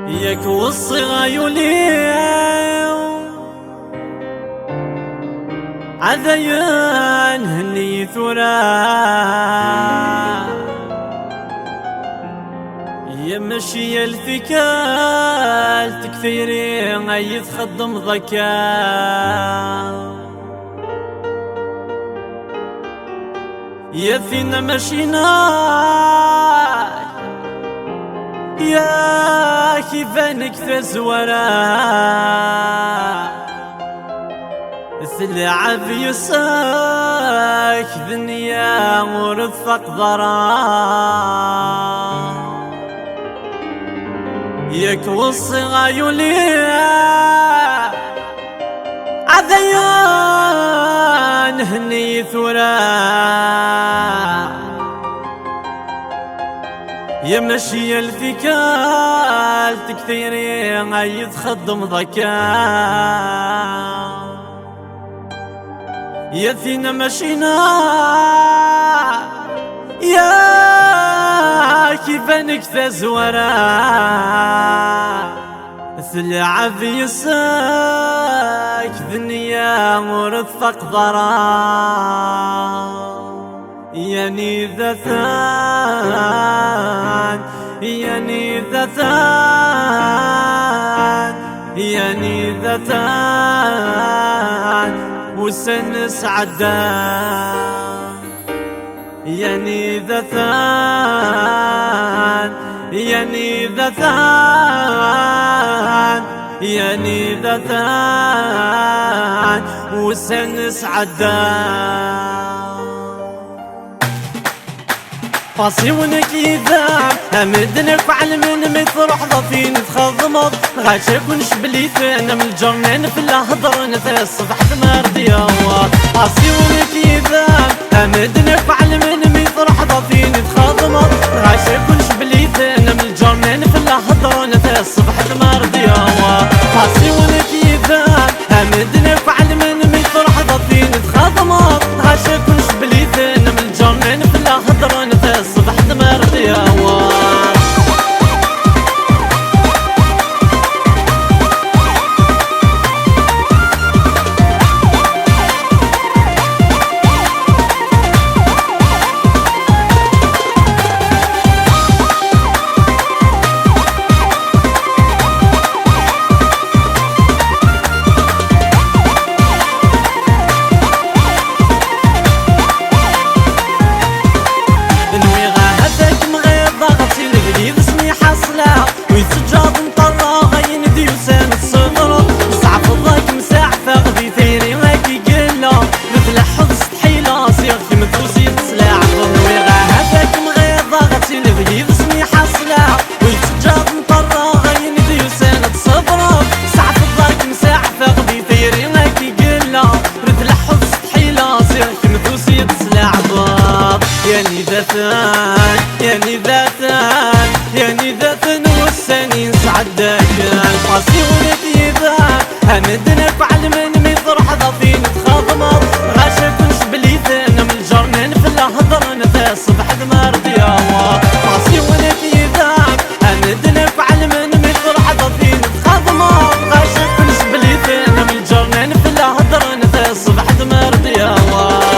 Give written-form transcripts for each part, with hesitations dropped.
ياك والصغايولي عذيان هني ثورا يمشي الثكال تكثيري غيث خدم ذكاء يا فينا مشينا يا كيفانك تزورا الثلعب يساك ذنيا ورفق ضرا ياك والصغايولي عذيان هني ثورا يمشي الثكال تكثيري غيث خدم ذكاء يا فينا مشينا يا كيفانك تزورا ثلعب يساك ذنيا ورفق ضرا ياني ذا ثان ياني ذا ثان ياني ذا ثان وسنس عدان ياني ذا ثان ياني ذا ثان ياني ذا ثان وسنس عدان فاصيونك يذاب امدنك وعلمن ميطرح ضفين تخضمض غاشا كنش بليثنا من الجرنان في الهضر نثر الصبح ثمار ديوار فاصيونك يذاب امدنك وعلمن ميطرح ضفين تخضمض غاشا كنش بليثنا من الجرنان في الهضر نثر الصبح ثمار ديوار فاصيونك يذاب امدنك وعلمن ميطرح ضفين تخضمض غاشا كنش بليثنا من الجرنان في الهضر الصبح ثمار ديوار ياني ذا ثان ياني ذا ثان ياني ذا ثان والسنين سعدك الفاصيونك يذاب همدنك وعلمن ميطرح ضفين تخضمض غاشا كنش بليثنا من الجرنان في الهضر نثا الصبح ثمار ديوار فاصيونك يذاب همدنك وعلمن ميطرح ضفين تخضمض غاشا كنش بليثنا من الجرنان في الهضر نثا الصبح ثمار ديوار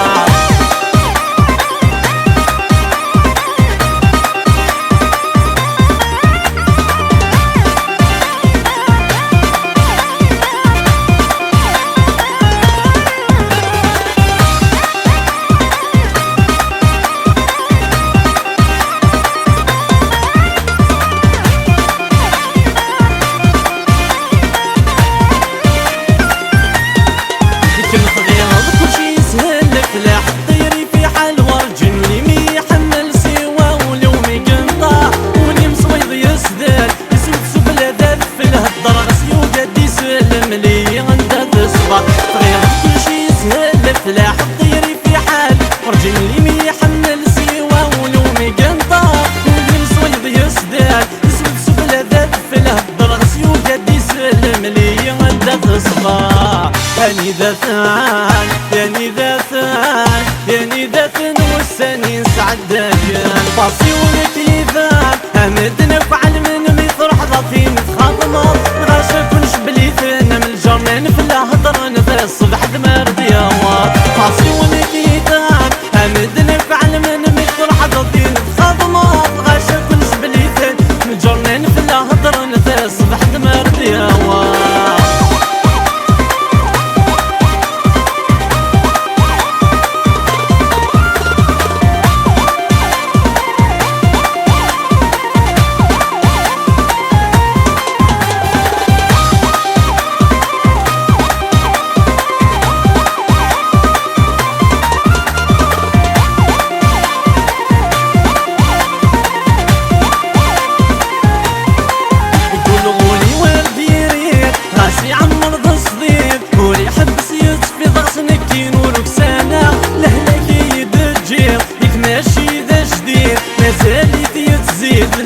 سلاح الطيري في حال ورجل اللي يحمل سيوا ولومي قنطار واللي مسويض يسداد اسود سفلى ذات في الهضر غسيو قد يسلم لي غدا في الصباح ياني ذا ثان ياني ذا ثان ياني ذا ثان والسنين سعدك الفاصيونك يذاب همدنك وعلمن ميطرح ضفين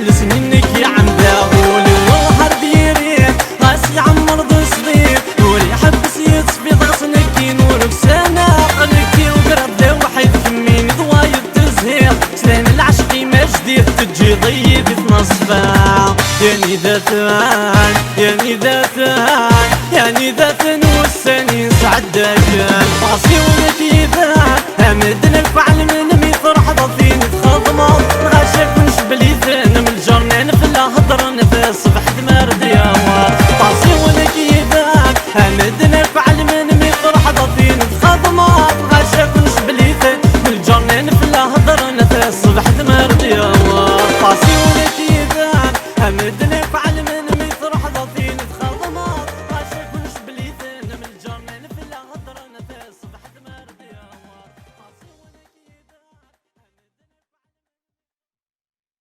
لسنينك يا عم داولي والهر ديرين غاسي عمر ذو صديق ولي يحبس يتصفي ضغسنكي نورك سنة قلكي وقرب ذا وحيد كمين ضوايد تزهير سلام العشقي ما جديد تجي ضيب يتنصفا يعني ذاتان يعني ذاتان يعني ذاتن والسنين سعدك قاسي ولك